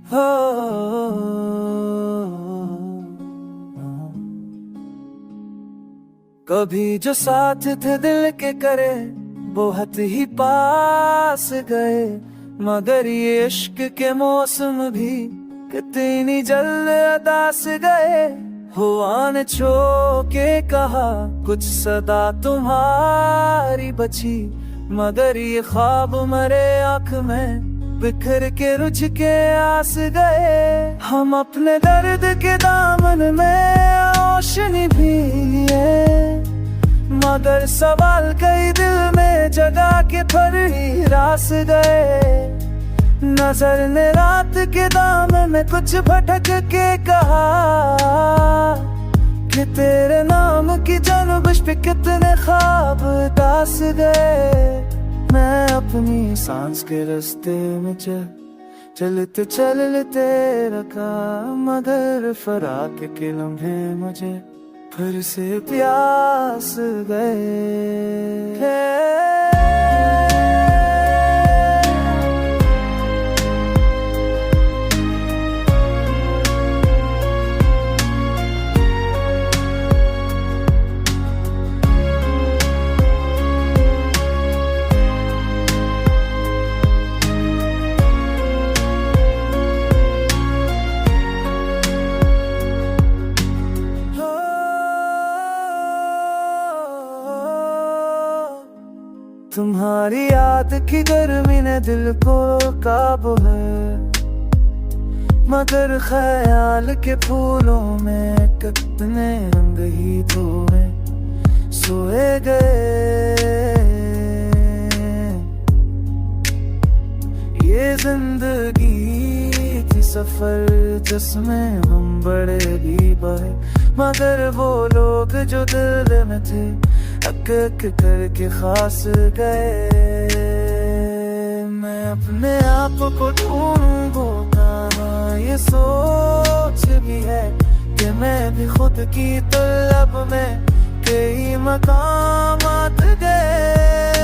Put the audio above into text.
हो कभी जो साथ थे दिल के करे बहुत ही पास गए, मगर ये इश्क के मौसम भी कितनी जल्द अदास गए। हुआ ने छो के कहा कुछ सदा तुम्हारी बची, मगर ये ख्वाब मरे आँख में बिखर के रुझ के आस गए। हम अपने दर्द के दामन में रोशनी भी है, मगर सवाल कई दिल में जगा के फिर ही रास गए। नजर ने रात के दाम में कुछ भटक के कहा कि तेरे नाम की जनबिश पे कितने ख्वाब दास गए। मैं अपनी सांस के रास्ते में चलते चलते रखा, मगर फराक के लम्हे मुझे फिर से प्यास गए। तुम्हारी याद की गर्मी ने दिल को काबू है, मगर ख्याल के फूलों में कितने रंग ही धोए सोए गए। ये जिंदगी थी सफर जिसमें हम बड़े भी बहे, मगर वो लोग जो दिल में थे हक करके खास गए। मैं अपने आप को ढूंढूं कहाँ, ये सोच भी है कि मैं भी खुद की तलब में कई मकामात गए।